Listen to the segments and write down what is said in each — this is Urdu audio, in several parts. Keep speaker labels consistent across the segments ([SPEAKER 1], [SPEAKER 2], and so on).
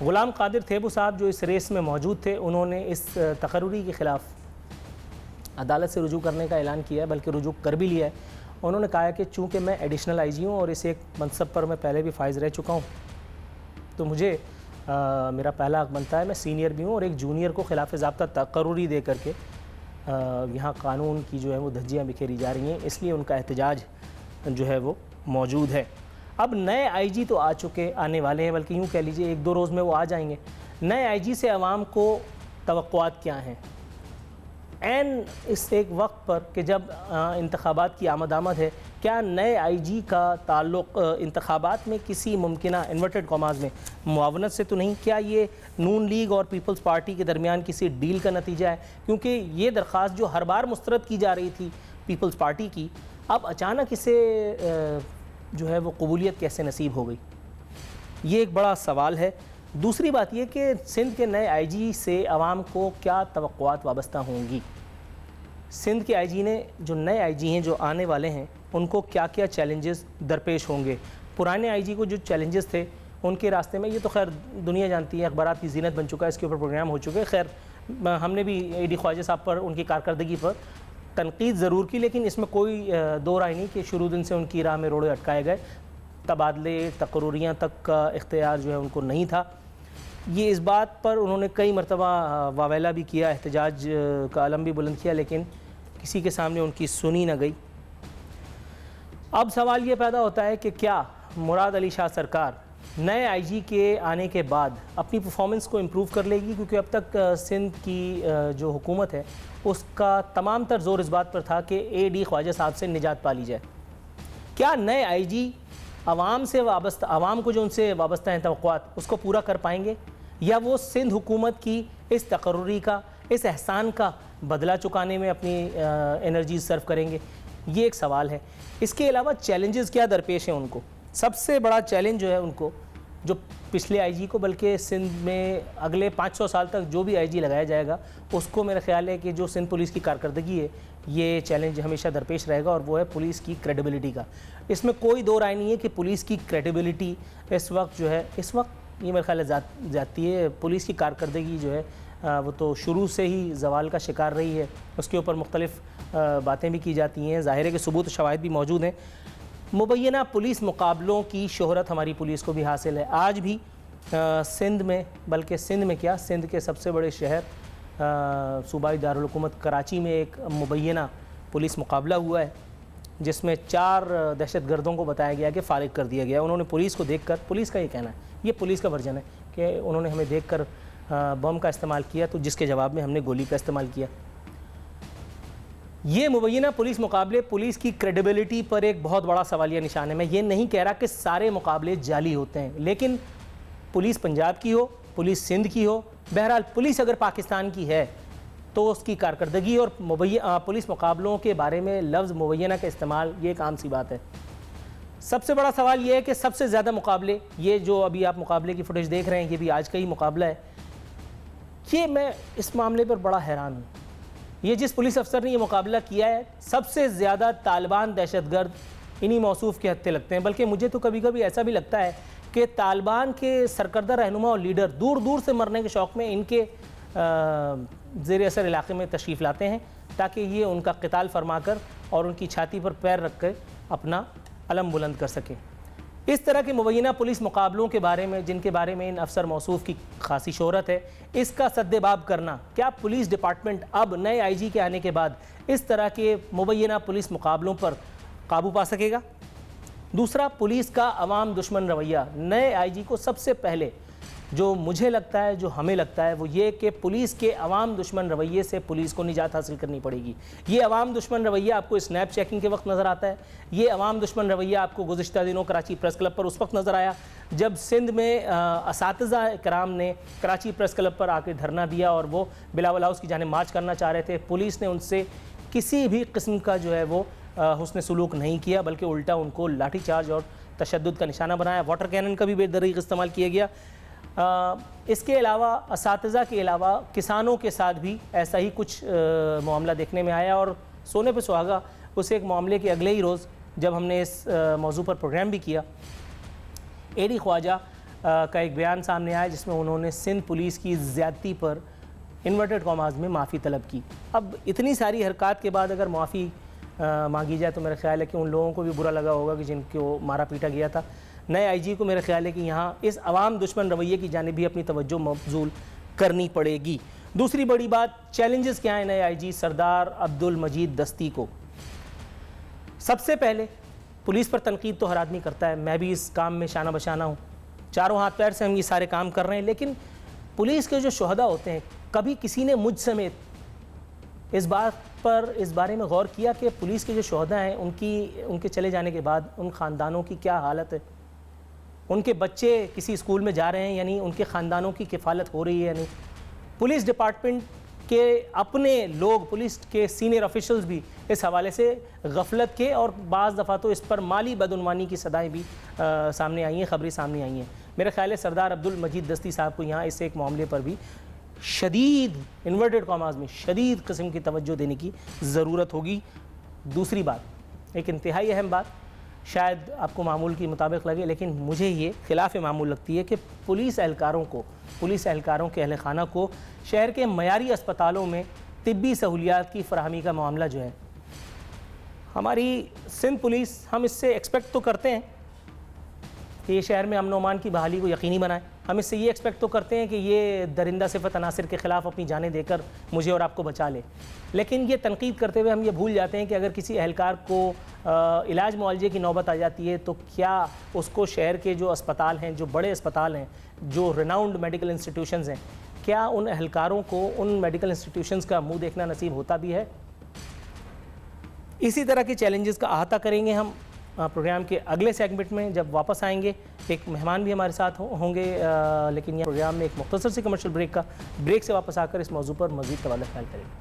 [SPEAKER 1] غلام قادر تھیبو صاحب جو اس ریس میں موجود تھے، انہوں نے اس تقرری کے خلاف عدالت سے رجوع کرنے کا اعلان کیا ہے، بلکہ رجوع کر بھی لیا ہے۔ انہوں نے کہا ہے کہ چونکہ میں ایڈیشنل آئی جی ہوں اور اس ایک منصب پر میں پہلے بھی فائز رہ چکا ہوں، تو مجھے میرا پہلا حق بنتا ہے، میں سینئر بھی ہوں اور ایک جونیئر کو خلاف ضابطہ تقرری دے کر کے یہاں قانون کی جو ہے وہ دھجیاں بکھیری جا رہی ہیں، اس لیے ان کا احتجاج جو ہے وہ موجود ہے۔ اب نئے آئی جی تو آنے والے ہیں، بلکہ یوں کہہ لیجئے 1-2 روز میں وہ آ جائیں گے۔ نئے آئی جی سے عوام کو توقعات کیا ہیں؟ عین اس ایک وقت پر کہ جب انتخابات کی آمد ہے، کیا نئے آئی جی کا تعلق انتخابات میں کسی ممکنہ انورٹڈ کاماز میں معاونت سے تو نہیں؟ کیا یہ نون لیگ اور پیپلز پارٹی کے درمیان کسی ڈیل کا نتیجہ ہے؟ کیونکہ یہ درخواست جو ہر بار مسترد کی جا رہی تھی پیپلز پارٹی کی، اب اچانک اسے جو ہے وہ قبولیت کیسے نصیب ہو گئی؟ یہ ایک بڑا سوال ہے۔ دوسری بات یہ کہ سندھ کے نئے آئی جی سے عوام کو کیا توقعات وابستہ ہوں گی؟ سندھ کے آئی جی نے، جو نئے آئی جی ہیں جو آنے والے ہیں، ان کو کیا کیا چیلنجز درپیش ہوں گے؟ پرانے آئی جی کو جو چیلنجز تھے ان کے راستے میں، یہ تو خیر دنیا جانتی ہے، اخبارات کی زینت بن چکا ہے، اس کے اوپر پروگرام ہو چکے۔ خیر ہم نے بھی اے ڈی خواجہ صاحب پر ان کی کارکردگی پر تنقید ضرور کی، لیکن اس میں کوئی دو رائے نہیں کہ شروع دن سے ان کی راہ میں روڑے اٹکائے گئے، تبادلے تقرریاں تک کا اختیار جو ہے ان کو نہیں تھا۔ یہ اس بات پر انہوں نے کئی مرتبہ واویلا بھی کیا، احتجاج کا علم بھی بلند کیا، لیکن کسی کے سامنے ان کی سنی نہ گئی۔ اب سوال یہ پیدا ہوتا ہے کہ کیا مراد علی شاہ سرکار نئے آئی جی کے آنے کے بعد اپنی پرفارمنس کو امپروو کر لے گی؟ کیونکہ اب تک سندھ کی جو حکومت ہے اس کا تمام تر زور اس بات پر تھا کہ اے ڈی خواجہ صاحب سے نجات پا لی جائے۔ کیا نئے آئی جی عوام سے وابستہ، عوام کو جو ان سے وابستہ ہیں توقعات، اس کو پورا کر پائیں گے، یا وہ سندھ حکومت کی اس تقرری کا، اس احسان کا بدلہ چکانے میں اپنی انرجیز صرف کریں گے؟ یہ ایک سوال ہے۔ اس کے علاوہ چیلنجز کیا درپیش ہیں ان کو؟ سب سے بڑا چیلنج جو ہے ان کو، جو پچھلے آئی جی کو، بلکہ سندھ میں اگلے 500 سال تک جو بھی آئی جی لگایا جائے گا اس کو، میرا خیال ہے کہ جو سندھ پولیس کی کارکردگی ہے، یہ چیلنج ہمیشہ درپیش رہے گا، اور وہ ہے پولیس کی کریڈیبلٹی کا۔ اس میں کوئی دو رائے نہیں ہے کہ پولیس کی کریڈیبلٹی اس وقت جو ہے، اس وقت یہ میرا خیال ہے جاتی ہے۔ پولیس کی کارکردگی جو ہے وہ تو شروع سے ہی زوال کا شکار رہی ہے، اس کے اوپر مختلف باتیں بھی کی جاتی ہیں، ظاہر ہے کہ ثبوت و شواہد بھی موجود ہیں۔ مبینہ پولیس مقابلوں کی شہرت ہماری پولیس کو بھی حاصل ہے۔ آج بھی سندھ میں، بلکہ سندھ میں کیا، سندھ کے سب سے بڑے شہر صوبائی دارالحکومت کراچی میں ایک مبینہ پولیس مقابلہ ہوا ہے، جس میں 4 دہشت گردوں کو بتایا گیا کہ فارغ کر دیا گیا۔ انہوں نے پولیس کو دیکھ کر، پولیس کا یہ کہنا ہے، یہ پولیس کا ورژن ہے کہ انہوں نے ہمیں دیکھ کر بم کا استعمال کیا، تو جس کے جواب میں ہم نے گولی کا استعمال کیا۔ یہ مبینہ پولیس مقابلے پولیس کی کریڈیبلٹی پر ایک بہت بڑا سوالیہ نشان ہے۔ میں یہ نہیں کہہ رہا کہ سارے مقابلے جعلی ہوتے ہیں، لیکن پولیس پنجاب کی ہو، پولیس سندھ کی ہو، بہرحال پولیس اگر پاکستان کی ہے تو اس کی کارکردگی اور پولیس مقابلوں کے بارے میں لفظ مبینہ کا استعمال یہ ایک عام سی بات ہے۔ سب سے بڑا سوال یہ ہے کہ سب سے زیادہ مقابلے، یہ جو ابھی آپ مقابلے کی فوٹیج دیکھ رہے ہیں، یہ بھی آج کا ہی مقابلہ ہے۔ یہ میں اس معاملے پر بڑا حیران ہوں۔ یہ جس پولیس افسر نے یہ مقابلہ کیا ہے، سب سے زیادہ طالبان دہشت گرد انہی موصوف کے ہتھے لگتے ہیں، بلکہ مجھے تو کبھی کبھی ایسا بھی لگتا ہے کہ طالبان کے سرکردہ رہنما اور لیڈر دور دور سے مرنے کے شوق میں ان کے زیر اثر علاقے میں تشریف لاتے ہیں، تاکہ یہ ان کا قتال فرما کر اور ان کی چھاتی پر پیر رکھ کر اپنا علم بلند کر سکیں۔ اس طرح کے مبینہ پولیس مقابلوں کے بارے میں، جن کے بارے میں ان افسر موصوف کی خاصی شہرت ہے، اس کا سدباب کرنا، کیا پولیس ڈپارٹمنٹ اب نئے آئی جی کے آنے کے بعد اس طرح کے مبینہ پولیس مقابلوں پر قابو پا سکے گا؟ دوسرا، پولیس کا عوام دشمن رویہ۔ نئے آئی جی کو سب سے پہلے جو مجھے لگتا ہے، جو ہمیں لگتا ہے، وہ یہ کہ پولیس کے عوام دشمن رویے سے پولیس کو نجات حاصل کرنی پڑے گی۔ یہ عوام دشمن رویہ آپ کو اسنیپ چیکنگ کے وقت نظر آتا ہے، یہ عوام دشمن رویہ آپ کو گزشتہ دنوں کراچی پریس کلب پر اس وقت نظر آیا جب سندھ میں اساتذہ کرام نے کراچی پریس کلب پر آ کے دھرنا دیا اور وہ بلاول ہاؤس کی جانب مارچ کرنا چاہ رہے تھے۔ پولیس نے ان سے کسی بھی قسم کا جو ہے وہ حسن سلوک نہیں کیا، بلکہ الٹا ان کو لاٹھی چارج اور تشدد کا نشانہ بنایا۔ واٹر کینن کا بھی بے دریغ استعمال کیا گیا۔ اس کے علاوہ اساتذہ کے علاوہ کسانوں کے ساتھ بھی ایسا ہی کچھ معاملہ دیکھنے میں آیا، اور سونے پہ سہاگا اس ایک معاملے کے اگلے ہی روز جب ہم نے اس موضوع پر پروگرام بھی کیا، اے ڈی خواجہ کا ایک بیان سامنے آیا جس میں انہوں نے سندھ پولیس کی زیادتی پر انورٹڈ کاماز میں معافی طلب کی. اب اتنی ساری حرکات کے بعد اگر معافی مانگی جائے تو میرا خیال ہے کہ ان لوگوں کو بھی برا لگا ہوگا کہ جن کو مارا پیٹا گیا تھا. نئے آئی جی کو میرا خیال ہے کہ یہاں اس عوام دشمن رویے کی جانب بھی اپنی توجہ مبذول کرنی پڑے گی. دوسری بڑی بات، چیلنجز کیا ہیں نئے آئی جی سردار عبد المجید دستی کو؟ سب سے پہلے پولیس پر تنقید تو ہر آدمی کرتا ہے، میں بھی اس کام میں شانہ بشانہ ہوں، چاروں ہاتھ پیر سے ہم یہ سارے کام کر رہے ہیں، لیکن پولیس کے جو شہداء ہوتے ہیں، کبھی کسی نے مجھ سمیت اس بارے میں غور کیا کہ پولیس کے جو شہداء ہیں ان کے چلے جانے کے بعد ان خاندانوں کی کیا حالت ہے؟ ان کے بچے کسی اسکول میں جا رہے ہیں، یعنی ان کے خاندانوں کی کفالت ہو رہی ہے؟ یعنی پولیس ڈپارٹمنٹ کے اپنے لوگ، پولیس کے سینئر آفیشلز بھی اس حوالے سے غفلت کے، اور بعض دفعہ تو اس پر مالی بدعنوانی کی صدائیں بھی سامنے آئی ہیں، خبریں سامنے آئی ہیں. میرا خیال ہے سردار عبد المجید دستی صاحب کو یہاں اس ایک معاملے پر بھی شدید انورٹڈ کاماز میں شدید قسم کی توجہ دینے کی ضرورت ہوگی. دوسری بات، ایک انتہائی اہم بات، شاید آپ کو معمول کے مطابق لگے لیکن مجھے یہ خلاف معمول لگتی ہے کہ پولیس اہلکاروں کے اہل خانہ کو شہر کے معیاری اسپتالوں میں طبی سہولیات کی فراہمی کا معاملہ جو ہے، ہماری سندھ پولیس، ہم اس سے ایکسپیکٹ تو کرتے ہیں کہ یہ شہر میں امن و امان کی بحالی کو یقینی بنائے. ہم اس سے یہ ایکسپیکٹ تو کرتے ہیں کہ یہ درندہ صفت عناصر کے خلاف اپنی جانیں دے کر مجھے اور آپ کو بچا لے. لیکن یہ تنقید کرتے ہوئے ہم یہ بھول جاتے ہیں کہ اگر کسی اہلکار کو علاج معالجے کی نوبت آ جاتی ہے تو کیا اس کو شہر کے جو اسپتال ہیں، جو بڑے اسپتال ہیں، جو ریناؤنڈ میڈیکل انسٹیٹیوشنز ہیں، کیا ان اہلکاروں کو ان میڈیکل انسٹیٹیوشنز کا منہ دیکھنا نصیب ہوتا بھی ہے؟ اسی طرح کے چیلنجز کا احاطہ کریں گے ہم پروگرام کے اگلے سیگمنٹ میں جب واپس آئیں گے. ایک مہمان بھی ہمارے ساتھ ہوں گے، لیکن یہ پروگرام میں ایک مختصر سی کمرشل بریک سے واپس آ کر اس موضوع پر مزید تبادلہ خیال کریں گے.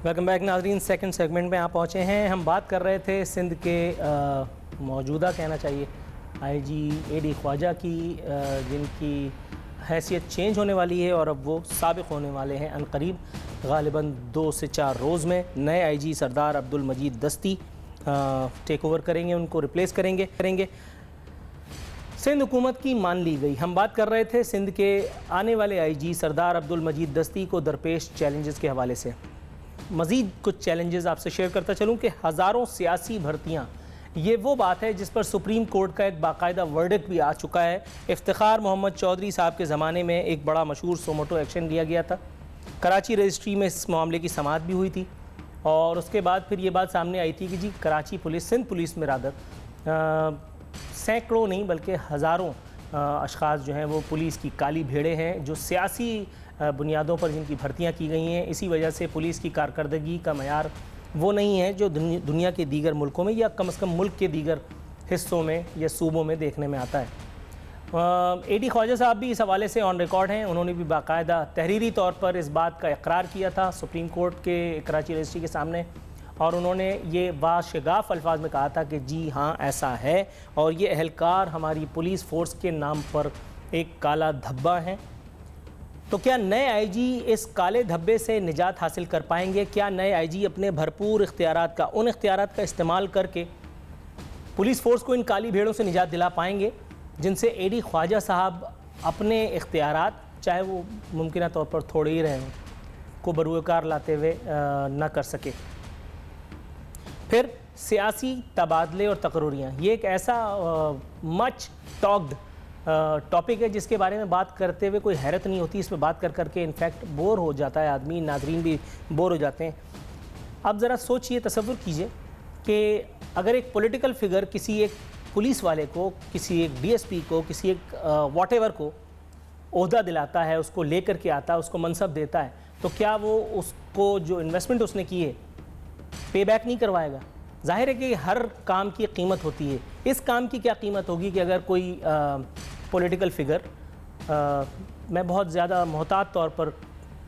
[SPEAKER 1] ویلکم بیک ناظرین، سیکنڈ سیگمنٹ میں آپ پہنچے ہیں. ہم بات کر رہے تھے سندھ کے موجودہ کہنا چاہیے آئی جی اے ڈی خواجہ کی، جن کی حیثیت چینج ہونے والی ہے اور اب وہ سابق ہونے والے ہیں عنقریب، غالباً 2 سے 4 روز میں. نئے آئی جی سردار عبد المجید دستی ٹیک اوور کریں گے، ان کو ریپلیس کریں گے. سندھ حکومت کی مان لی گئی. ہم بات کر رہے تھے سندھ کے آنے والے آئی جی سردار عبد المجید دستی کو درپیش چیلنجز کے حوالے سے. مزید کچھ چیلنجز آپ سے شیئر کرتا چلوں کہ ہزاروں سیاسی بھرتیاں، یہ وہ بات ہے جس پر سپریم کورٹ کا ایک باقاعدہ ورڈکٹ بھی آ چکا ہے. افتخار محمد چودھری صاحب کے زمانے میں ایک بڑا مشہور سوموٹو ایکشن لیا گیا تھا. کراچی رجسٹری میں اس معاملے کی سماعت بھی ہوئی تھی، اور اس کے بعد پھر یہ بات سامنے آئی تھی کہ جی کراچی پولیس، سندھ پولیس میں رادر سینکڑوں نہیں بلکہ ہزاروں اشخاص جو ہیں وہ پولیس کی کالی بھیڑیں ہیں، جو سیاسی بنیادوں پر جن کی بھرتیاں کی گئی ہیں. اسی وجہ سے پولیس کی کارکردگی کا معیار وہ نہیں ہے جو دنیا کے دیگر ملکوں میں یا کم از کم ملک کے دیگر حصوں میں یا صوبوں میں دیکھنے میں آتا ہے. اے ڈی خواجہ صاحب بھی اس حوالے سے آن ریکارڈ ہیں. انہوں نے بھی باقاعدہ تحریری طور پر اس بات کا اقرار کیا تھا سپریم کورٹ کے کراچی رجسٹری کے سامنے، اور انہوں نے یہ باشگاف الفاظ میں کہا تھا کہ جی ہاں ایسا ہے، اور یہ اہلکار ہماری پولیس فورس کے نام پر ایک کالا دھبا ہیں. تو کیا نئے آئی جی اس کالے دھبے سے نجات حاصل کر پائیں گے؟ کیا نئے آئی جی اپنے بھرپور اختیارات کا استعمال کر کے پولیس فورس کو ان کالی بھیڑوں سے نجات دلا پائیں گے جن سے اے ڈی خواجہ صاحب اپنے اختیارات، چاہے وہ ممکنہ طور پر تھوڑے ہی رہے ہوں، کو بروئے کار لاتے ہوئے نہ کر سکے؟ پھر سیاسی تبادلے اور تقرریاں، یہ ایک ایسا مچ ٹاکڈ ٹاپک ہے جس کے بارے میں بات کرتے ہوئے کوئی حیرت نہیں ہوتی. اس پہ بات کر کے انفیکٹ بور ہو جاتا ہے آدمی، ناظرین بھی بور ہو جاتے ہیں. اب ذرا سوچئے، تصور کیجئے کہ اگر ایک پولیٹیکل فگر کسی ایک پولیس والے کو، کسی ایک ڈی ایس پی کو، کسی ایک واٹ ایور کو عہدہ دلاتا ہے، اس کو لے کر کے آتا ہے، اس کو منصب دیتا ہے، تو کیا وہ اس کو جو انویسٹمنٹ اس نے کی ہے پے بیک نہیں کروائے گا؟ ظاہر ہے کہ ہر کام کی قیمت ہوتی ہے. اس کام کی کیا قیمت ہوگی کہ اگر کوئی پولیٹیکل فگر، میں بہت زیادہ محتاط طور پر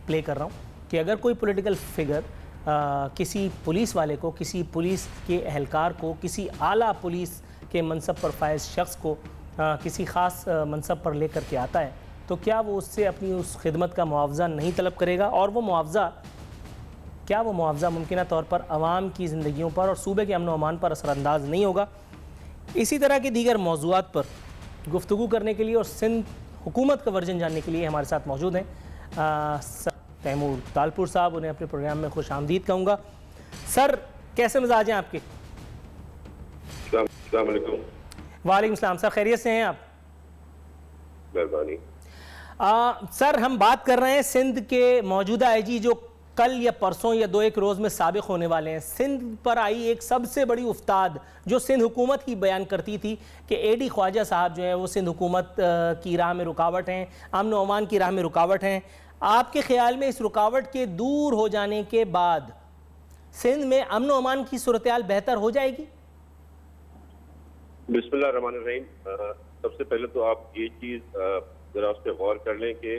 [SPEAKER 1] پلے کر رہا ہوں کہ اگر کوئی پولیٹیکل فگر کسی پولیس والے کو، کسی پولیس کے اہلکار کو، کسی اعلیٰ پولیس کے منصب پر فائز شخص کو کسی خاص منصب پر لے کر کے آتا ہے، تو کیا وہ اس سے اپنی اس خدمت کا معاوضہ نہیں طلب کرے گا؟ اور وہ معاوضہ ممکنہ طور پر عوام کی زندگیوں پر اور صوبے کے امن و امان پر اثر انداز نہیں ہوگا؟ اسی طرح کے دیگر موضوعات پر گفتگو کرنے کے لیے اور سندھ حکومت کا ورژن جاننے کے لیے ہمارے ساتھ موجود ہیں سر تیمور تالپور صاحب. انہیں اپنے پروگرام میں خوش آمدید کہوں گا. سر کیسے مزاج ہیں آپ کے؟
[SPEAKER 2] السلام علیکم.
[SPEAKER 1] وعلیکم السلام. سر خیریت سے ہیں آپ؟
[SPEAKER 2] مہربانی.
[SPEAKER 1] سر ہم بات کر رہے ہیں سندھ کے موجودہ آئی جی جو کل یا پرسوں یا دو ایک روز میں سابق ہونے والے ہیں. سندھ پر آئی ایک سب سے بڑی افتاد جو سندھ حکومت ہی بیان کرتی تھی کہ اے ڈی خواجہ صاحب جو ہیں وہ سندھ حکومت کی راہ میں رکاوٹ ہیں, امن و امان کی راہ میں رکاوٹ ہیں. آپ کے خیال میں اس رکاوٹ کے دور ہو جانے کے بعد سندھ میں امن و امان کی صورتحال بہتر ہو جائے گی؟
[SPEAKER 2] بسم اللہ الرحمن الرحیم. سب سے پہلے تو آپ یہ چیز ذرا اس پہ غور کر لیں کہ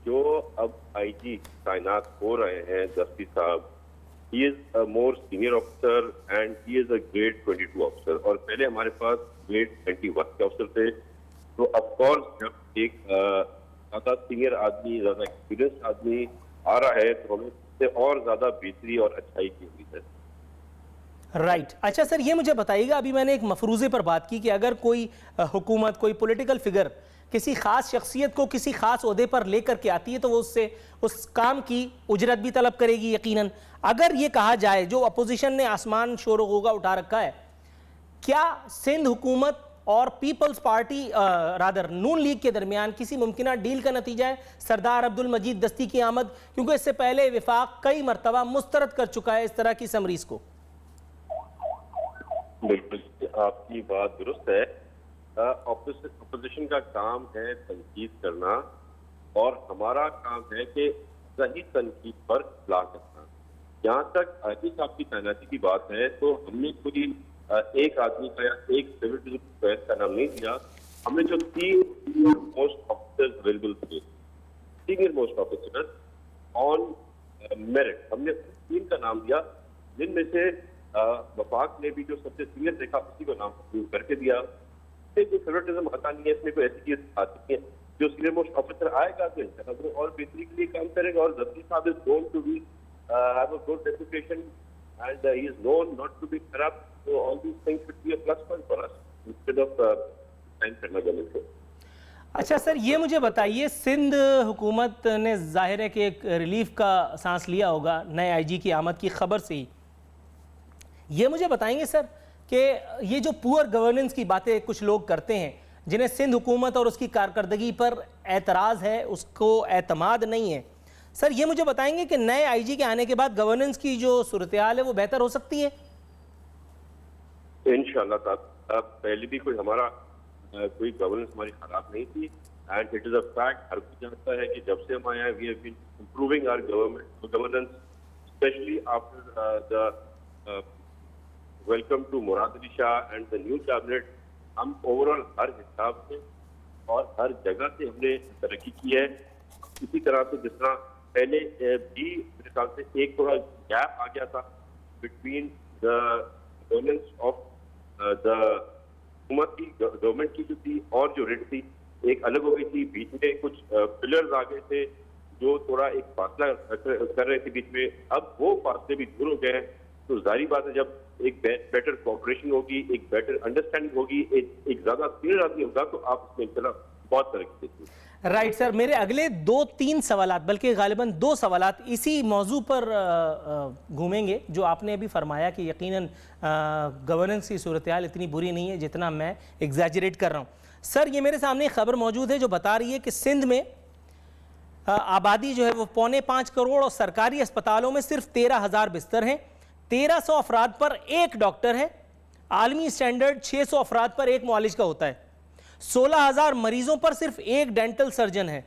[SPEAKER 2] جو اب آئی جی تعینات ہو رہے ہیں دستی صاحب, he is a more senior officer and he is a grade 22 officer, اور پہلے ہمارے پاس گریڈ 21 کے آفیسر تھے. تو آف کورس جب ایک زیادہ سینئر آدمی, زیادہ ایکسپیرئنس آدمی آ رہا ہے تو ہمیں اس سے اور زیادہ بہتری اور اچھائی کی امید ہے.
[SPEAKER 1] رائٹ. اچھا سر یہ مجھے بتائیے گا, ابھی میں نے ایک مفروضے پر بات کی کہ اگر کوئی حکومت, کوئی پولیٹیکل فگر کسی خاص شخصیت کو کسی خاص عہدے پر لے کر کے آتی ہے تو وہ اس سے اس کام کی اجرت بھی طلب کرے گی یقیناً. اگر یہ کہا جائے جو اپوزیشن نے آسمان شور و غوغا اٹھا رکھا ہے, کیا سندھ حکومت اور پیپلز پارٹی رادر نون لیگ کے درمیان کسی ممکنہ ڈیل کا نتیجہ ہے سردار عبدالمجید دستی کی آمد؟ کیونکہ اس سے پہلے وفاق کئی مرتبہ مسترد کر چکا ہے اس طرح کی سمریز کو.
[SPEAKER 2] بالکل آپ کی بات درست ہے. اپوزیشن کا کام ہے تنقید کرنا, اور ہمارا کام ہے کہ صحیح تنقید پر اصلاح کرنا. جہاں تک آئی جی صاحب کی تعیناتی کی بات ہے تو ہم نے کوئی ایک آدمی کا یا ایک سول کا نام نہیں دیا. ہم نے جو 3 سینئر موسٹ آفیسرز اویلیبل تھے, سینئر موسٹ آفیسر آن میرٹ, ہم نے 3 کا نام دیا, جن میں سے وفاق نے بھی جو سب سے سینئر دیکھا اسی کو نام اپروو کر کے دیا. کوئی فیورٹزم آتا نہیں ہے, اس میں کوئی ایسی چیز آتی ہے. جو سینئر موسٹ آفیسر آئے گا تو انشاءاللہ وہ اور بہتری کے لیے کام کرے گا. اور دستی صاحب is known to be have a good reputation and he is known not to be corrupt. So all these things should be a plus point for us instead of time کرنا گورنمنٹ کو.
[SPEAKER 1] اچھا سر یہ مجھے بتائیے, سندھ حکومت نے ظاہر ہے کہ ایک ریلیف کا سانس لیا ہوگا نئے آئی جی کی آمد کی خبر سے ہی. یہ مجھے بتائیں گے سر کہ یہ جو پور گورننس کی باتیں کچھ لوگ کرتے ہیں, جنہیں سندھ حکومت اور اس کی کارکردگی پر اعتراض ہے, اس کو اعتماد نہیں ہے, سر یہ مجھے بتائیں گے کہ نئے آئی جی کے آنے کے بعد گورننس کی جو صورتحال ہے وہ بہتر ہو سکتی ہے؟
[SPEAKER 2] انشاءاللہ تعالی. پہلے بھی کوئی ہمارا کوئی گورننس ہماری خراب نہیں تھی, and it is a fact. ہر کوئی جانتا ہے کہ جب سے ہم آئے ہیں we have been improving our governance, especially after the welcome to Murad Ali Shah and the new cabinet. ہم اوور آل ہر حساب سے اور ہر جگہ سے ہم نے ترقی کی ہے. اسی طرح سے جس طرح پہلے بھی میرے خیال سے ایک تھوڑا گیپ آ گیا تھا between the governance of the حکومت کی, گورنمنٹ کی جو تھی اور جو ریٹ تھی ایک الگ ہو گئی تھی. بیچ میں کچھ پلرز آ گئے تھے جو تھوڑا ایک فاصلہ کر رہے تھے بیچ میں. اب وہ فاصلے بھی دور ہو گئے ہیں. تو ظاہری بات ہے جب ایک بیٹر کوآپریشن ہوگی, ایک بیٹر انڈرسٹینڈنگ ہوگی, ایک زیادہ سینئر آدمی ہوگا تو آپ اس میں انشاءاللہ بہت ترقی دیکھیں گے.
[SPEAKER 1] رائٹ سر, میرے اگلے 2-3 سوالات بلکہ غالباً 2 سوالات اسی موضوع پر گھومیں گے جو آپ نے ابھی فرمایا کہ یقیناً گورننس کی صورتحال اتنی بری نہیں ہے جتنا میں ایگزیجریٹ کر رہا ہوں. سر یہ میرے سامنے ایک خبر موجود ہے جو بتا رہی ہے کہ سندھ میں آبادی جو ہے وہ 4.25 کروڑ اور سرکاری اسپتالوں میں صرف 13,000 بستر ہیں, 1300 افراد پر ایک ڈاکٹر ہے, عالمی سٹینڈرڈ 600 افراد پر ایک معالج کا ہوتا ہے, 16,000 مریضوں پر صرف ایک ڈینٹل سرجن ہے,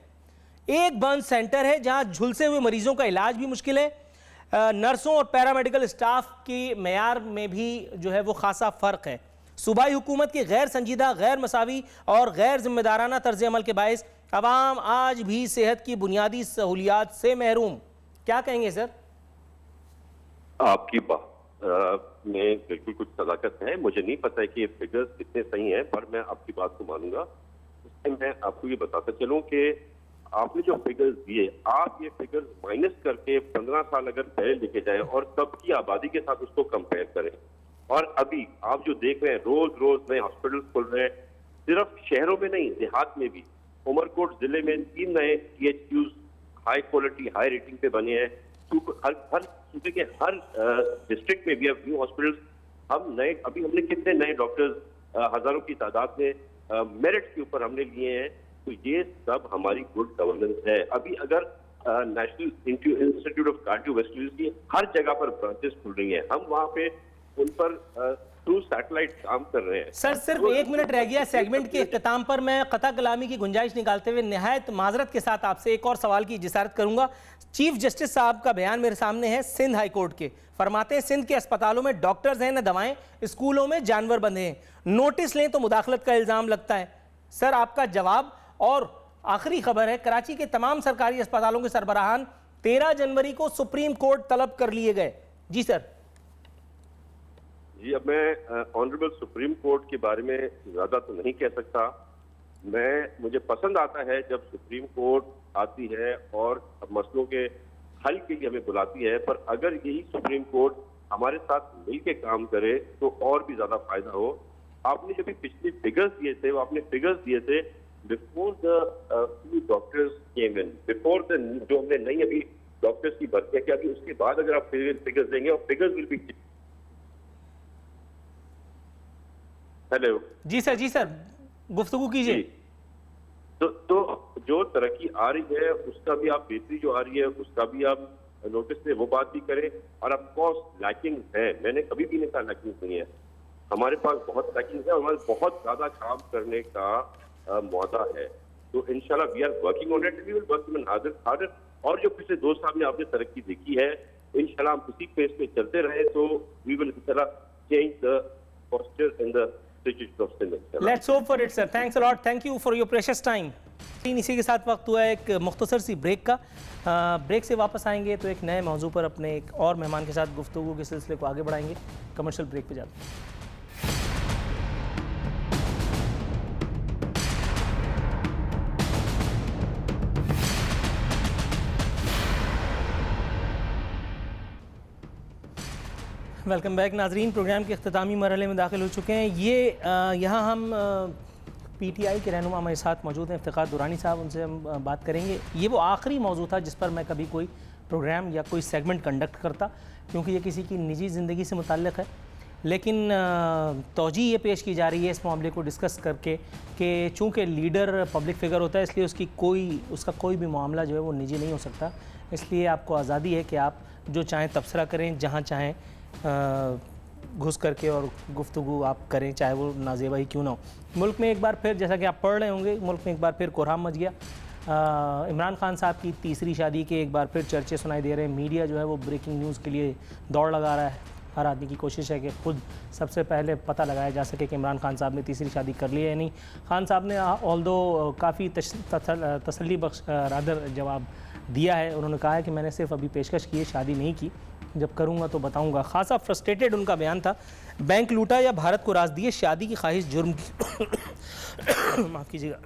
[SPEAKER 1] ایک برن سینٹر ہے جہاں جھلسے ہوئے مریضوں کا علاج بھی مشکل ہے, نرسوں اور پیرامیڈیکل اسٹاف کی معیار میں بھی جو ہے وہ خاصا فرق ہے. صوبائی حکومت کی غیر سنجیدہ, غیر مساوی اور غیر ذمہ دارانہ طرز عمل کے باعث عوام آج بھی صحت کی بنیادی سہولیات سے محروم. کیا کہیں گے سر؟
[SPEAKER 2] آپ کی بات میں بالکل کچھ صداقت ہے. مجھے نہیں پتا ہے کہ یہ فگرز کتنے صحیح ہیں, پر میں آپ کی بات کو مانوں گا. میں آپ کو یہ بتاتا چلوں کہ آپ نے جو فگرز دیے, آپ یہ فگرز مائنس کر کے 15 سال اگر پہلے لے کے جائیں اور تب کی آبادی کے ساتھ اس کو کمپیئر کریں, اور ابھی آپ جو دیکھ رہے ہیں روز روز نئے ہاسپٹل کھل رہے ہیں, صرف شہروں میں نہیں دیہات میں بھی. عمر کوٹ ضلع میں 3 نئے PHQs high quality high rating پہ بنے ہیں. ہر صوبے کے ہر ڈسٹرکٹ میں بھی اب نیو ہاسپٹل. ابھی ہم نے کتنے نئے ڈاکٹرز ہزاروں کی تعداد میں میرٹ کے اوپر ہم نے لیے ہیں. تو یہ سب ہماری گڈ گورننس ہے. ابھی اگر national institute of cardio vascular کی ہر جگہ پر برانچز کھل رہی ہیں, ہم وہاں پہ ان پر تھرو سیٹلائٹ کام کر رہے ہیں.
[SPEAKER 1] سر صرف 1 منٹ رہ گیا سیگمنٹ کے اختتام پر. میں قطع کلامی کی گنجائش نکالتے ہوئے نہایت معذرت کے ساتھ آپ سے ایک اور سوال کی جسارت کروں گا. چیف جسٹس صاحب کا بیان میرے سامنے ہے سندھ ہائی کورٹ کے. فرماتے ہیں سندھ کے اسپتالوں میں ڈاکٹرز ہیں نہ دوائیں, اسکولوں میں جانور بندھے ہیں, نوٹس لیں تو مداخلت کا الزام لگتا ہے. سر آپ کا جواب. اور آخری خبر ہے کراچی کے تمام سرکاری اسپتالوں کے سربراہان 13 جنوری کو سپریم کورٹ طلب کر لیے گئے. جی سر.
[SPEAKER 2] جی اب میں آنریبل سپریم کورٹ کے بارے میں زیادہ تو نہیں کہہ سکتا. مجھے پسند آتا ہے جب سپریم کورٹ آتی ہے اور مسئلوں کے حل کے لیے ہمیں بلاتی ہے, پر اگر یہی سپریم کورٹ ہمارے ساتھ مل کے کام کرے تو اور بھی زیادہ فائدہ ہو. آپ نے جب پچھلے فگرز دیے تھے, وہ آپ نے فگرز دیے تھے before the doctors came in, before the جو ہم نے نہیں ابھی ڈاکٹرز کی بھرتیاں کیا, ابھی اس کے بعد اگر آپ فگرز دیں گے, اور فگرز ول بی. ہیلو.
[SPEAKER 1] جی سر. جی سر گفتگو کیجیے.
[SPEAKER 2] تو جو ترقی آ رہی ہے اس کا بھی آپ بہتری جو آ رہی ہے اس کا بھی آپ نوٹس میں وہ بات بھی کریں. اور آف کورس لیکنگ ہے, میں نے کبھی بھی نہیں کہا لیکنگ نہیں ہے, ہمارے پاس بہت لیکنگ ہے, ہمارے بہت زیادہ کام کرنے کا معاہدہ ہے. تو انشاءاللہ we are working on it, we will work even harder. اور جو پچھلے 2 سال میں آپ نے ترقی دیکھی ہے انشاءاللہ ہم اسی پیس پہ چلتے رہے تو وی ول انشاءاللہ change the posture in the situation of Sindh.
[SPEAKER 1] Let's hope for it sir. Thanks a lot. Thank you for your precious time. اسی کے ساتھ وقت ہوا ہے ایک مختصر سی بریک کا. بریک سے واپس آئیں گے تو ایک نئے موضوع پر اپنے ایک اور مہمان کے ساتھ گفتگو کے سلسلے کو آگے بڑھائیں گے. کمرشل بریک پہ جاتے ہیں. ویلکم بیک ناظرین. پروگرام کے اختتامی مرحلے میں داخل ہو چکے ہیں. یہاں ہم PTI کے رہنما ہمارے ساتھ موجود ہیں, افتخار درانی صاحب, ان سے ہم بات کریں گے. یہ وہ آخری موضوع تھا جس پر میں کبھی کوئی پروگرام یا کوئی سیگمنٹ کنڈکٹ کرتا, کیونکہ یہ کسی کی نجی زندگی سے متعلق ہے. لیکن توجہ یہ پیش کی جا رہی ہے اس معاملے کو ڈسکس کر کے کہ چونکہ لیڈر پبلک فگر ہوتا ہے, اس لیے اس کا کوئی بھی معاملہ جو ہے وہ نجی نہیں ہو سکتا. اس لیے آپ کو آزادی ہے کہ آپ جو چاہیں تبصرہ کریں, جہاں چاہیں گھس کر کے اور گفتگو آپ کریں, چاہے وہ نازیبا ہی کیوں نہ ہو. ملک میں ایک بار پھر, جیسا کہ آپ پڑھ رہے ہوں گے, ملک میں ایک بار پھر کوہرام مچ گیا. عمران خان صاحب کی تیسری شادی کے ایک بار پھر چرچے سنائی دے رہے ہیں. میڈیا جو ہے وہ بریکنگ نیوز کے لیے دوڑ لگا رہا ہے. ہر آدمی کی کوشش ہے کہ خود سب سے پہلے پتہ لگایا جا سکے کہ عمران خان صاحب نے تیسری شادی کر لی ہے یا نہیں. خان صاحب نے آلدو کافی تسلی بخش رادر جواب دیا ہے. انہوں نے کہا ہے کہ میں نے صرف ابھی پیشکش کی ہے, شادی نہیں کی, جب کروں گا تو بتاؤں گا. خاصا فرسٹریٹڈ ان کا بیان تھا. بینک لوٹا یا بھارت کو راز دیے, شادی کی خواہش جرم معاف کیجیے گا,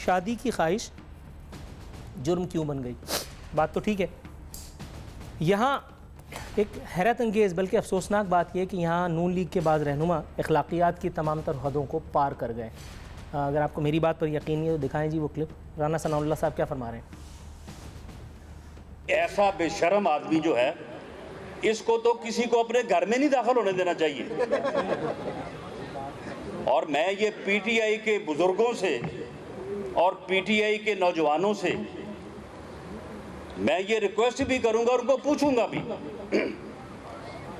[SPEAKER 1] شادی کی خواہش جرم کیوں بن گئی. بات تو ٹھیک ہے. یہاں ایک حیرت انگیز بلکہ افسوسناک بات یہ ہے کہ یہاں نون لیگ کے بعض رہنما اخلاقیات کی تمام تر حدوں کو پار کر گئے. اگر آپ کو میری بات پر یقین نہیں ہے تو دکھائیں جی وہ کلپ. رانا ثناء اللہ صاحب کیا فرما رہے ہیں.
[SPEAKER 3] ایسا بے شرم آدمی جو ہے, اس کو تو کسی کو اپنے گھر میں نہیں داخل ہونے دینا چاہیے. اور میں یہ PTI کے بزرگوں سے اور PTI کے نوجوانوں سے میں یہ ریکویسٹ بھی کروں گا اور ان کو پوچھوں گا بھی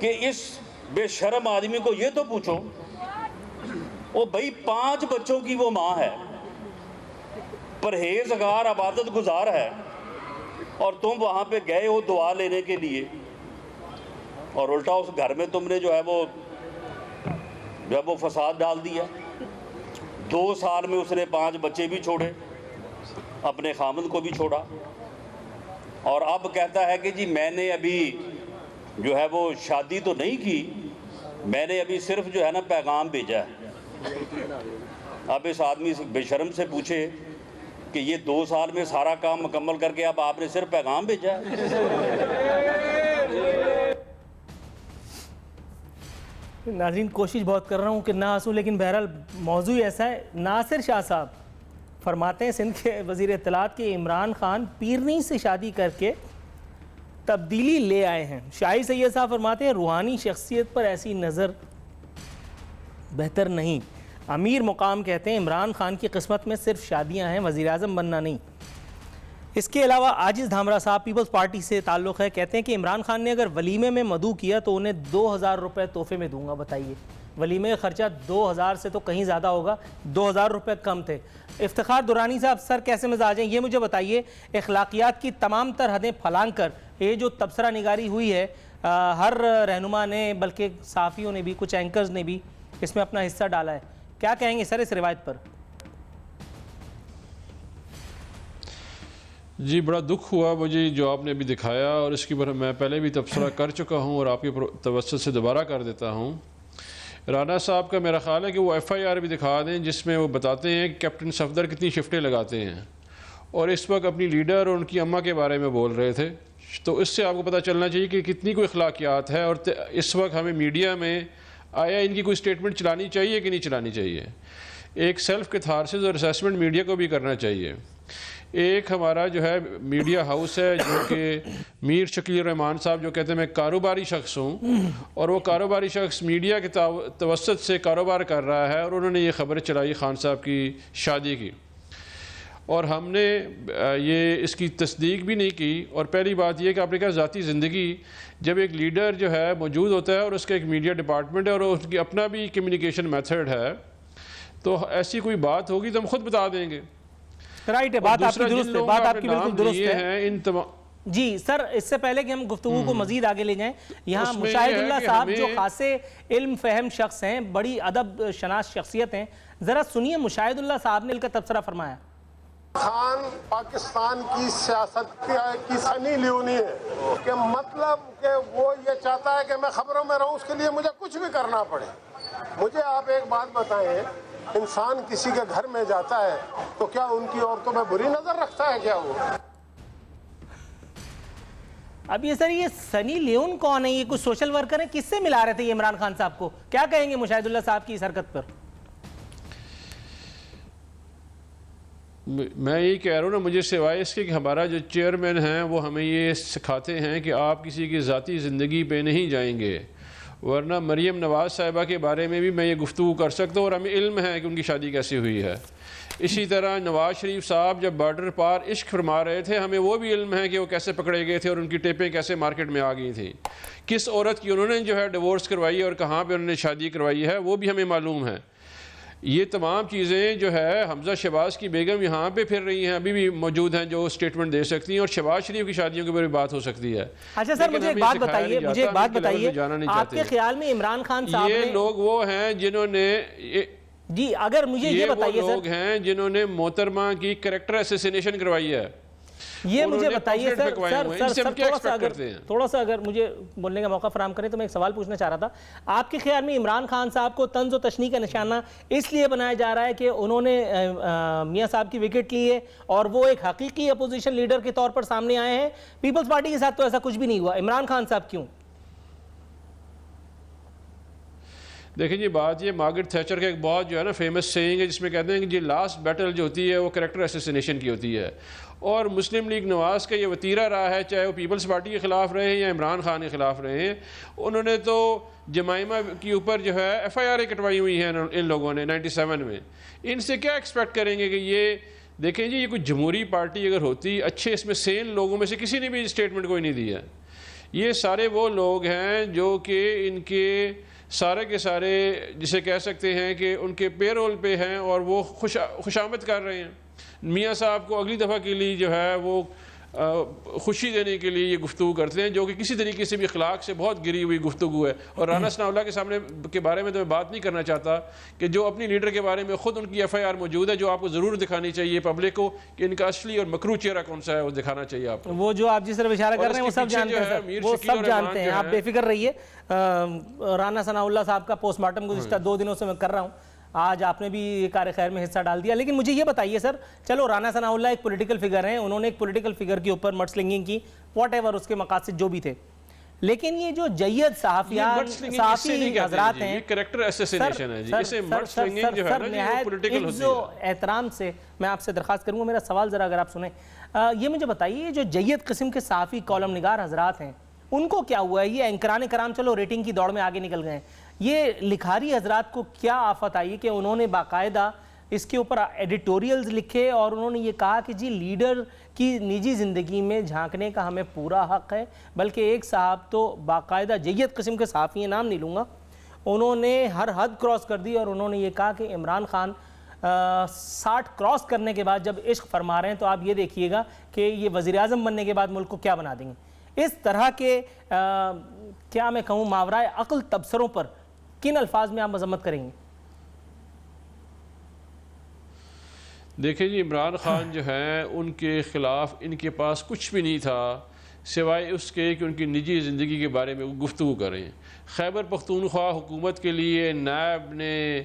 [SPEAKER 3] کہ اس بے شرم آدمی کو یہ تو پوچھو, وہ بھائی 5 بچوں کی وہ ماں ہے, پرہیزگار عبادت گزار ہے, اور تم وہاں پہ گئے ہو دعا لینے کے لیے, اور الٹا اس گھر میں تم نے جو ہے وہ فساد ڈال دیا. 2 سال میں اس نے 5 بچے بھی چھوڑے, اپنے خامند کو بھی چھوڑا, اور اب کہتا ہے کہ جی میں نے ابھی جو ہے وہ شادی تو نہیں کی, میں نے ابھی صرف جو ہے نا پیغام بھیجا ہے. اب اس آدمی سے بے شرم سے پوچھے کہ یہ 2 سال میں سارا کام مکمل کر کے اب آپ نے صرف پیغام بھیجا ہے؟
[SPEAKER 1] ناظرین کوشش بہت کر رہا ہوں کہ نہ ہنسوں، لیکن بہرحال موضوع ایسا ہے۔ ناصر شاہ صاحب فرماتے ہیں سندھ کے وزیر اطلاعات کے عمران خان پیرنی سے شادی کر کے تبدیلی لے آئے ہیں۔ شاہی سید صاحب فرماتے ہیں روحانی شخصیت پر ایسی نظر بہتر نہیں۔ امیر مقام کہتے ہیں عمران خان کی قسمت میں صرف شادیاں ہیں، وزیر اعظم بننا نہیں۔ اس کے علاوہ عاجز دھامرا صاحب پیپلز پارٹی سے تعلق ہے، کہتے ہیں کہ عمران خان نے اگر ولیمے میں مدعو کیا تو انہیں 2000 روپے تحفے میں دوں گا۔ بتائیے، ولیمے کا خرچہ 2000 سے تو کہیں زیادہ ہوگا، 2000 روپے کم تھے۔ افتخار دورانی صاحب سر کیسے مزاج ہیں یہ مجھے بتائیے۔ اخلاقیات کی تمام تر حدیں پھلانگ کر یہ جو تبصرہ نگاری ہوئی ہے، ہر رہنما نے بلکہ صحافیوں نے بھی، کچھ اینکرز نے بھی اس میں اپنا حصہ ڈالا ہے، کیا کہیں گے سر اس روایت پر؟
[SPEAKER 4] جی بڑا دکھ ہوا مجھے جو آپ نے ابھی دکھایا، اور اس کے اوپر میں پہلے بھی تبصرہ کر چکا ہوں اور آپ کے توسط سے دوبارہ کر دیتا ہوں۔ رانا صاحب کا میرا خیال ہے کہ وہ ایف آئی آر بھی دکھا دیں جس میں وہ بتاتے ہیں کہ کیپٹن صفدر کتنی شفٹیں لگاتے ہیں، اور اس وقت اپنی لیڈر اور ان کی اماں کے بارے میں بول رہے تھے، تو اس سے آپ کو پتہ چلنا چاہیے کہ کتنی کوئی اخلاقیات ہے۔ اور اس وقت ہمیں میڈیا میں آیا ان کی کوئی سٹیٹمنٹ چلانی چاہیے کہ نہیں چلانی چاہیے؟ ایک سیلف کیتھارسس اور اسیسمنٹ میڈیا کو بھی کرنا چاہیے۔ ایک ہمارا جو ہے میڈیا ہاؤس ہے جو کہ میر شکیل الرحمان صاحب جو کہتے ہیں میں کاروباری شخص ہوں، اور وہ کاروباری شخص میڈیا کے توسط سے کاروبار کر رہا ہے، اور انہوں نے یہ خبر چلائی خان صاحب کی شادی کی، اور ہم نے یہ اس کی تصدیق بھی نہیں کی۔ اور پہلی بات یہ کہ آپ نے کہا ذاتی زندگی، جب ایک لیڈر جو ہے موجود ہوتا ہے اور اس کا ایک میڈیا ڈپارٹمنٹ ہے اور اس کی اپنا بھی کمیونیکیشن میتھڈ ہے، تو ایسی کوئی بات ہوگی تو ہم خود بتا دیں گے۔
[SPEAKER 1] رائٹ ہے، بات آپ کی درست ہے، بات آپ کی بالکل درست ہے۔
[SPEAKER 4] ان تمام
[SPEAKER 1] جی سر، اس سے پہلے کہ ہم گفتگو کو مزید آگے لے جائیں، یہاں مشاہد اللہ صاحب جو خاصے علم فہم شخص ہیں، بڑی ادب شناس شخصیت ہیں، ذرا سنیے مشاہد اللہ صاحب نے ان کا تبصرہ فرمایا۔
[SPEAKER 5] خان پاکستان کی سیاست کی سنی لیونی ہے کہ مطلب کہ وہ یہ چاہتا ہے کہ میں خبروں میں رہوں، اس کے لیے مجھے کچھ بھی کرنا پڑے۔ مجھے آپ ایک بات بتائیں، انسان کسی کے گھر میں جاتا ہے تو کیا ان کی عورتوں میں بری نظر رکھتا ہے کیا وہ؟
[SPEAKER 1] اب یہ سر یہ سنی لیون کون ہے؟ یہ کچھ سوشل ورکر ہیں، کس سے ملا رہے تھے یہ عمران خان صاحب کو؟ کیا کہیں گے مشاہد اللہ صاحب کی اس حرکت پر؟
[SPEAKER 4] میں یہی کہہ رہا ہوں نا، مجھے سوائے اس کے کہ ہمارا جو چیئرمین ہیں وہ ہمیں یہ سکھاتے ہیں کہ آپ کسی کی ذاتی زندگی پہ نہیں جائیں گے، ورنہ مریم نواز صاحبہ کے بارے میں بھی میں یہ گفتگو کر سکتا ہوں اور ہمیں علم ہے کہ ان کی شادی کیسے ہوئی ہے۔ اسی طرح نواز شریف صاحب جب بارڈر پار عشق فرما رہے تھے، ہمیں وہ بھی علم ہے کہ وہ کیسے پکڑے گئے تھے اور ان کی ٹیپیں کیسے مارکیٹ میں آ گئی تھیں، کس عورت کی انہوں نے جو ہے ڈیورس کروائی ہے اور کہاں پہ انہوں نے شادی کروائی ہے، وہ بھی ہمیں معلوم ہے۔ یہ تمام چیزیں جو ہے حمزہ شہباز کی بیگم یہاں پہ پھر رہی ہیں، ابھی بھی موجود ہیں جو سٹیٹمنٹ دے سکتی ہیں، اور شہباز شریف کی شادیوں کے بارے میں بات ہو سکتی ہے۔
[SPEAKER 1] اچھا سر مجھے ایک بات بتائیے، آپ کے خیال میں عمران خان صاحب
[SPEAKER 4] یہ لوگ وہ ہیں جنہوں نے
[SPEAKER 1] جی اگر مجھے یہ بتائیے
[SPEAKER 4] وہ لوگ ہیں جنہوں نے محترمہ کی کریکٹر اسیسینیشن کروائی ہے،
[SPEAKER 1] یہ مجھے بتائیے سر تھوڑا سا اگر مجھے بولنے کا موقع فراہم کریں تو میں ایک سوال پوچھنا چاہ رہا تھا۔ آپ کے خیال میں عمران خان صاحب کو طنز و تشنیع کا نشانہ اس لیے بنایا جا رہا ہے کہ انہوں نے میاں صاحب کی وکٹ لی ہے اور وہ ایک حقیقی اپوزیشن لیڈر کے طور پر سامنے آئے ہیں؟ پیپلز پارٹی کے ساتھ تو ایسا کچھ بھی نہیں ہوا، عمران خان صاحب کیوں؟
[SPEAKER 4] دیکھیں جی، بات یہ مارگریٹ تھیچر کا ایک بہت جو ہے نا فیمس سیئنگ ہے جس میں کہتے ہیں کہ جی لاسٹ بیٹل جو ہوتی ہے وہ کریکٹر اسیسینیشن کی ہوتی ہے، اور مسلم لیگ نواز کا یہ وتیرہ رہا ہے، چاہے وہ پیپلز پارٹی کے خلاف رہے ہیں یا عمران خان کے خلاف رہے ہیں۔ انہوں نے تو جمائمہ کے اوپر جو ہے ایف آئی آر کٹوائی ہوئی ہیں ان لوگوں نے 97 میں، ان سے کیا ایکسپیکٹ کریں گے کہ یہ دیکھیں جی، یہ کوئی جمہوری پارٹی اگر ہوتی اچھے اس میں سین لوگوں میں سے کسی نے بھی اسٹیٹمنٹ کوئی نہیں دیا۔ یہ سارے وہ لوگ ہیں جو کہ ان کے سارے کے سارے جسے کہہ سکتے ہیں کہ ان کے پے رول پہ ہیں اور وہ خوشامد کر رہے ہیں۔ میاں صاحب کو اگلی دفعہ کے لیے جو ہے وہ خوشی دینے کے لیے یہ گفتگو کرتے ہیں، جو کہ کسی طریقے سے بھی اخلاق سے بہت گری ہوئی گفتگو ہے۔ اور رانا ثناء اللہ کے سامنے کے بارے میں تو میں بات نہیں کرنا چاہتا کہ جو اپنی لیڈر کے بارے میں خود ان کی ایف آئی آر موجود ہے، جو آپ کو ضرور دکھانی چاہیے پبلک کو کہ ان کا اصلی اور مکروہ چہرہ کون سا ہے، وہ دکھانا چاہیے آپ کو۔
[SPEAKER 1] وہ جو آپ جس طرف اشارہ کر رہے ہیں وہ سب جانتے ہیں سر، وہ سب جانتے ہیں، آپ بے فکر رہیے۔ رانا ثناء اللہ صاحب کا پوسٹ مارٹم گزشتہ 2 دنوں سے میں کر رہا ہوں، آج آپ نے بھی یہ کار خیر میں حصہ ڈال دیا. لیکن مجھے یہ بتائیے سر, چلو رانا ثناء اللہ ایک پولیٹیکل فگر ہیں, انہوں نے ایک پولیٹیکل فگر کے اوپر مڈ سلنگنگ کی, واٹ ایور اس کے مقاصد جو بھی تھے, لیکن یہ جو جید صحافی حضرات ہیں,
[SPEAKER 4] کریکٹر اسیسینیشن ہے جی, اسے مڈ سلنگنگ جو ہے نا یہ پولیٹیکل ہوتی ہے.
[SPEAKER 1] احترام سے میں آپ سے درخواست کروں گا, میرا سوال ذرا اگر آپ سنیں, یہ مجھے بتائیے جو جید قسم کے صحافی کالم نگار حضرات ہیں ان کو کیا ہوا ہے؟ یہ اینکران کرام چلو ریٹنگ کی دوڑ میں آگے نکل گئے ہیں, یہ لکھاری حضرات کو کیا آفت آئی کہ انہوں نے باقاعدہ اس کے اوپر ایڈیٹوریلز لکھے اور انہوں نے یہ کہا کہ جی لیڈر کی نجی زندگی میں جھانکنے کا ہمیں پورا حق ہے. بلکہ ایک صاحب تو باقاعدہ جید قسم کے صحافی ہیں, نام نہیں لوں گا, انہوں نے ہر حد کراس کر دی اور انہوں نے یہ کہا کہ عمران خان 60 کراس کرنے کے بعد جب عشق فرما رہے ہیں تو آپ یہ دیکھیے گا کہ یہ وزیر اعظم بننے کے بعد ملک کو کیا بنا دیں گے. اس طرح کے کیا میں کہوں ماورائے عقل تبصروں پر کن الفاظ میں آپ مذمت کریں گے؟
[SPEAKER 4] دیکھیں جی, عمران خان جو ہیں ان کے خلاف ان کے پاس کچھ بھی نہیں تھا سوائے اس کے کہ ان کی نجی زندگی کے بارے میں گفتگو کریں. خیبر پختونخوا حکومت کے لیے نیب نے,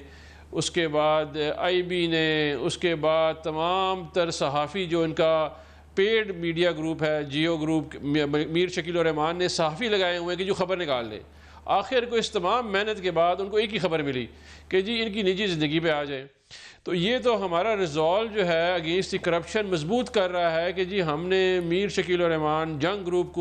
[SPEAKER 4] اس کے بعد آئی بی نے, اس کے بعد تمام تر صحافی جو ان کا پیڈ میڈیا گروپ ہے, جیو گروپ, میر شکیل الرحمان نے صحافی لگائے ہوئے کہ جو خبر نکال لے. آخر کو اس تمام محنت کے بعد ان کو ایک ہی خبر ملی کہ جی ان کی نجی زندگی پہ آ جائیں. تو یہ تو ہمارا ریزالو جو ہے اگینسٹ دی کرپشن مضبوط کر رہا ہے کہ جی ہم نے میر شکیل الرحمان جنگ گروپ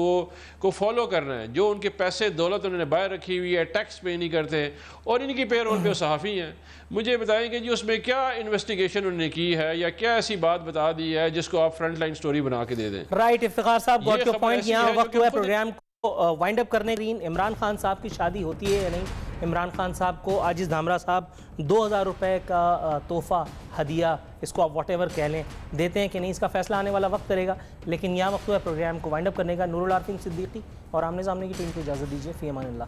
[SPEAKER 4] کو فالو کرنا ہے. جو ان کے پیسے دولت انہوں نے باہر رکھی ہوئی ہے, ٹیکس پے نہیں کرتے, اور ان کی پے رول پہ وہ صحافی ہیں. مجھے بتائیں کہ جی اس میں کیا انویسٹیگیشن انہوں نے کی ہے یا کیا ایسی بات بتا دی ہے جس کو آپ فرنٹ لائن سٹوری بنا کے دے دیں.
[SPEAKER 1] رائٹ, افتخار صاحب گاٹ ٹو پوائنٹ. یہاں وقت ہوا ہے پروگرام کو وائنڈ اپ کرنے. عمران خان صاحب کی شادی ہوتی ہے یا نہیں؟ عمران خان صاحب کو عاجز دھامرا صاحب 2000 روپے کا تحفہ ہدیہ, اس کو آپ واٹ ایور کہہ لیں, دیتے ہیں کہ نہیں, اس کا فیصلہ آنے والا وقت کرے گا. لیکن یہاں وقت ہوا ہے پروگرام کو وائنڈ اپ کرنے کا. نور العارفین صدیقی اور آمنے سامنے کی ٹیم کو اجازت دیجیے. فی امان اللہ.